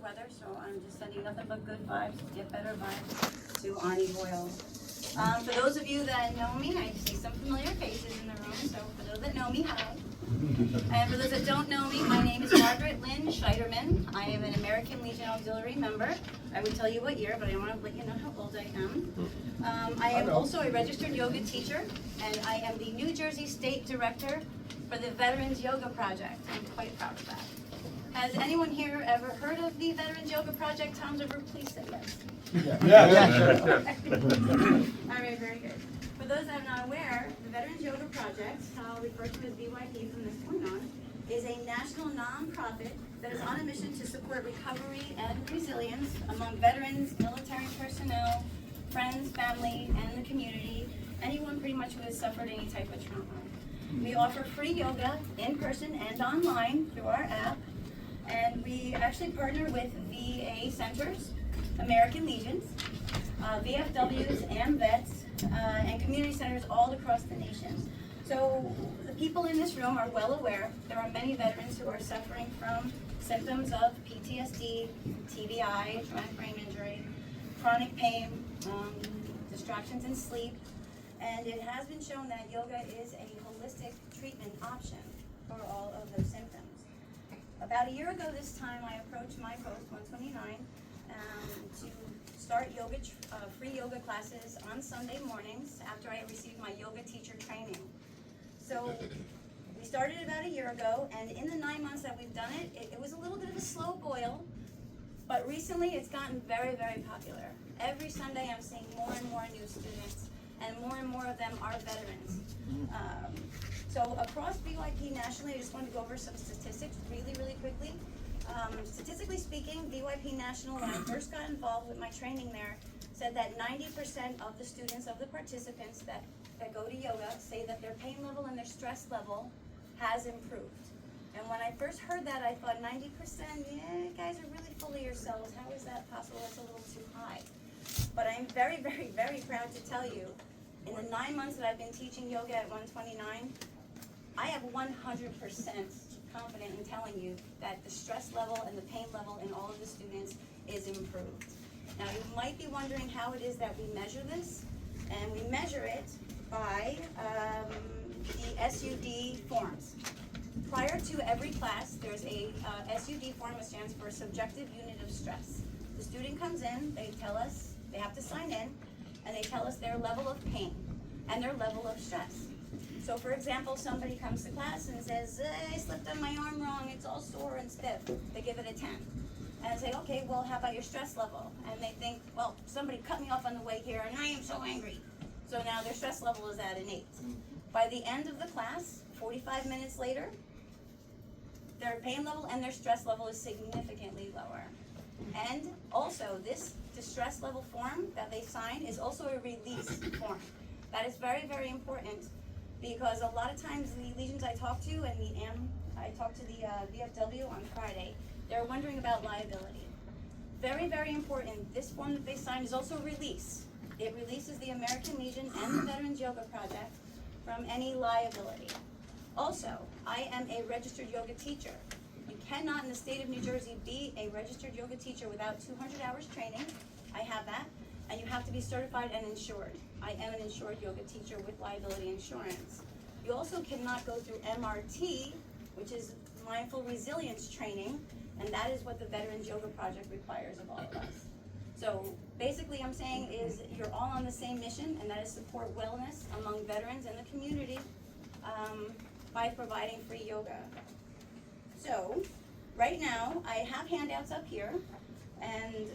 weather, so I'm just sending nothing but good vibes, get better vibes to Ani Boyle. For those of you that know me, I see some familiar faces in the room, so for those that know me, hi. And for those that don't know me, my name is Margaret Lynn Scheiderman. I am an American Legion Auxiliary member. I would tell you what year, but I want to let you know how old I am. I am also a registered yoga teacher, and I am the New Jersey State Director for the Veterans Yoga Project. I'm quite proud of that. Has anyone here ever heard of the Veterans Yoga Project? Tom's over, please say yes. Yeah. All right, very good. For those that are not aware, the Veterans Yoga Project, I'll refer to as VYP from this point on, is a national nonprofit that is on a mission to support recovery and resilience among veterans, military personnel, friends, family, and the community, anyone pretty much who has suffered any type of trauma. We offer free yoga in person and online through our app, and we actually partner with VA centers, American Legions, VFWs and vets, and community centers all across the nation. So the people in this room are well aware there are many veterans who are suffering from symptoms of PTSD, TBI, traumatic brain injury, chronic pain, distractions in sleep, and it has been shown that yoga is a holistic treatment option for all of those symptoms. About a year ago this time, I approached my post, 129, to start free yoga classes on Sunday mornings after I received my yoga teacher training. So we started about a year ago, and in the 9 months that we've done it, it was a little bit of a slow boil, but recently it's gotten very, very popular. Every Sunday I'm seeing more and more new students, and more of them are veterans. So across VYP nationally, I just wanted to go over some statistics really, really quickly. Statistically speaking, VYP National, when I first got involved with my training there, said that 90% of the students, of the participants that go to yoga, say that their pain level and their stress level has improved. And when I first heard that, I thought 90%, yeah, you guys are really full of yourselves. How is that possible? That's a little too high. But I'm very, very, very proud to tell you, in the 9 months that I've been teaching yoga at 129, I have 100% confident in telling you that the stress level and the pain level in all of the students is improved. Now you might be wondering how it is that we measure this, and we measure it by the SUD forms. Prior to every class, there's a SUD form, which stands for Subjective Unit of Stress. The student comes in, they tell us, they have to sign in, and they tell us their level of pain and their level of stress. So for example, somebody comes to class and says, I slipped on my arm wrong, it's all sore and stiff. They give it a 10. And I say, okay, well, how about your stress level? And they think, well, somebody cut me off on the way here and I am so angry. So now their stress level is at an 8. By the end of the class, 45 minutes later, their pain level and their stress level is significantly lower. And also, this stress level form that they sign is also a release form. That is very, very important, because a lot of times the legions I talk to, and I talked to the VFW on Friday, they're wondering about liability. Very, very important. This form that they signed is also a release. It releases the American Legion and the Veterans Yoga Project from any liability. Also, I am a registered yoga teacher. You cannot in the state of New Jersey be a registered yoga teacher without 200 hours training. I have that. And you have to be certified and insured. I am an insured yoga teacher with liability insurance. You also cannot go through MRT, which is mindful resilience training, and that is what the Veterans Yoga Project requires of all of us. So basically I'm saying is you're all on the same mission, and that is support wellness among veterans and the community by providing free yoga. So right now I have handouts up here, and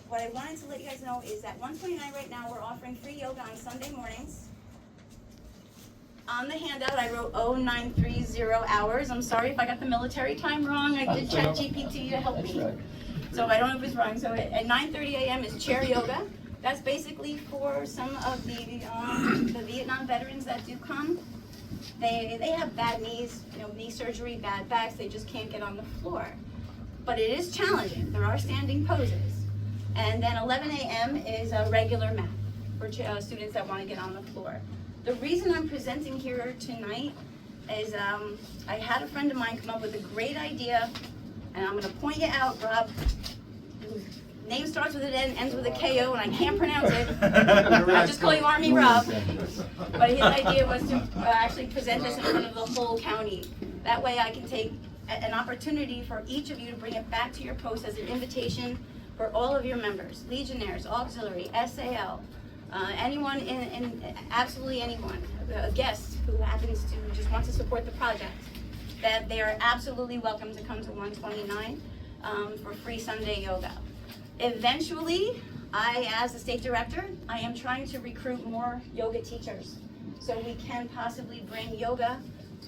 what I wanted to let you guys know is that 129 right now, we're offering free yoga on Sunday mornings. On the handout, I wrote 0930 hours. I'm sorry if I got the military time wrong. I did chat GPT to help me. So I don't know if it's wrong. So at 9:30 a.m. is chair yoga. That's basically for some of the Vietnam veterans that do come. They have bad knees, knee surgery, bad backs. They just can't get on the floor. But it is challenging. There are standing poses. And then 11 a.m. is a regular mat for students that want to get on the floor. The reason I'm presenting here tonight is I had a friend of mine come up with a great idea, and I'm going to point you out, Rob. name starts with an N, ends with a KO, and I can't pronounce it. I just call you Army Rob. But his idea was to actually present this in front of the whole county. That way I can take an opportunity for each of you to bring it back to your post as an invitation for all of your members, Legionnaires, Auxiliary, SAL, anyone absolutely anyone, a guest who happens to just want to support the project, that they are absolutely welcome to come to 129 for free Sunday yoga. Eventually, as the state director, I am trying to recruit more yoga teachers so we can possibly bring yoga,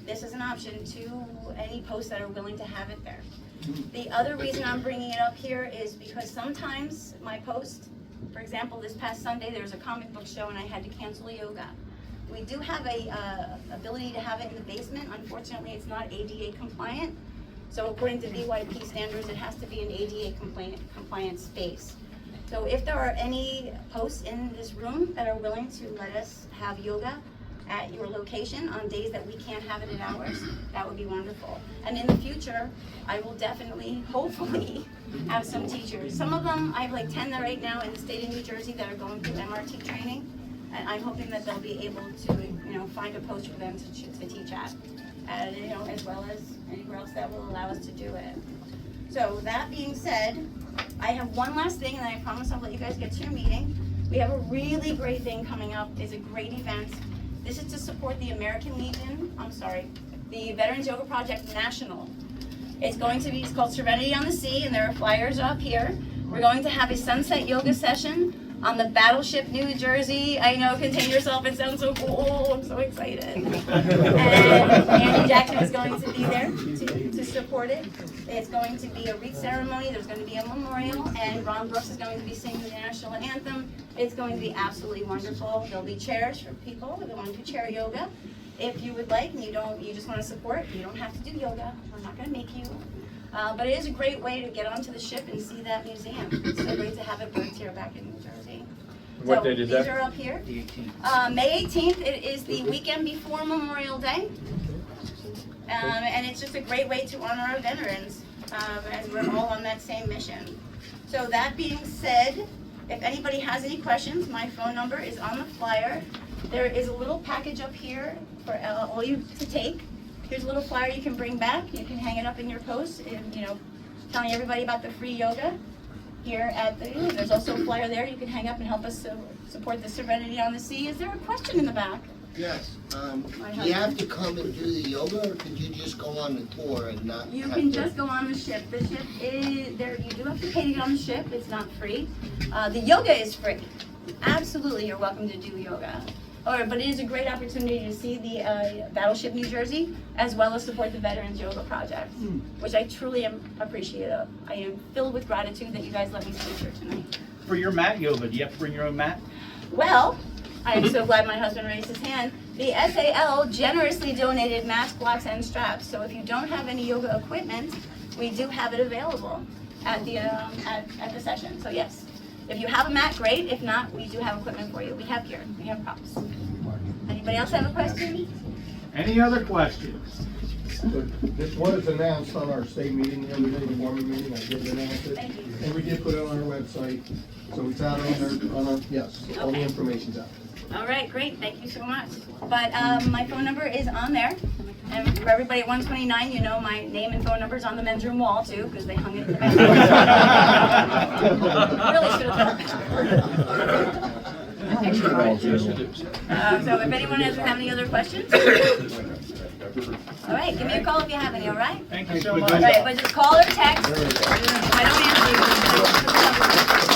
this is an option, to any posts that are willing to have it there. The other reason I'm bringing it up here is because sometimes my post, for example, this past Sunday there was a comic book show and I had to cancel yoga. We do have a ability to have it in the basement. Unfortunately, it's not ADA compliant. So according to BYP standards, it has to be an ADA compliant space. So if there are any posts in this room that are willing to let us have yoga at your location on days that we can't have it at ours, that would be wonderful. And in the future, I will definitely, hopefully, have some teachers. Some of them, I have like 10 right now in the state of New Jersey that are going through MRT training. And I'm hoping that they'll be able to, find a post for them to teach at. And, as well as anywhere else that will allow us to do it. So that being said, I have one last thing, and I promise I'll let you guys get to your meeting. We have a really great thing coming up. It's a great event. This is to support the the Veterans Yoga Project National. It's going to be, it's called Serenity on the Sea, and there are flyers up here. We're going to have a sunset yoga session on the Battleship, New Jersey. I know, contain yourself, it sounds so cool, I'm so excited. And Andy Jackson is going to be there to support it. It's going to be a wreath ceremony, there's going to be a memorial, and Ron Brooks is going to be singing the national anthem. It's going to be absolutely wonderful. There'll be chairs for people who want to do chair yoga. If you would like, and you just want to support, you don't have to do yoga. I'm not going to make you. But it is a great way to get onto the ship and see that museum. It's so great to have it birthed here back in New Jersey. What date is that? These are up here. The 18th. May 18th. It is the weekend before Memorial Day. And it's just a great way to honor our veterans as we're all on that same mission. So that being said, if anybody has any questions, my phone number is on the flyer. There is a little package up here for all you to take. Here's a little flyer you can bring back. You can hang it up in your post, and, telling everybody about the free yoga here at there's also a flyer there you can hang up and help us support the Serenity on the Sea. Is there a question in the back? Yes. Do you have to come and do the yoga, or could you just go on the tour and not? You can just go on the ship. The ship is there. You do have to pay to get on the ship. It's not free. The yoga is free. Absolutely, you're welcome to do yoga. But it is a great opportunity to see the Battleship, New Jersey, as well as support the Veterans Yoga Project, which I truly am appreciative of. I am filled with gratitude that you guys let me speak here tonight. For your mat yoga, do you have to bring your own mat? Well, I am so glad my husband raised his hand. The SAL generously donated mats, blocks, and straps. So if you don't have any yoga equipment, we do have it available at the session. So yes. If you have a mat, great. If not, we do have equipment for you. We have gear. We have props. Anybody else have a question? Any other questions? This was announced on our state meeting the other day, the morning meeting. I did announce it. Thank you. And we did put it on our website. So it's out on our, yes, all the Okay. information's out. All right, great. Thank you so much. But my phone number is on there. And for everybody at 129, you know my name and phone number is on the men's room wall too, because they hung it in the back. Really should have. So if anyone doesn't have any other questions, all right, give me a call if you have any. All right. Thank you so much. All right, but just call or text. If I don't answer you,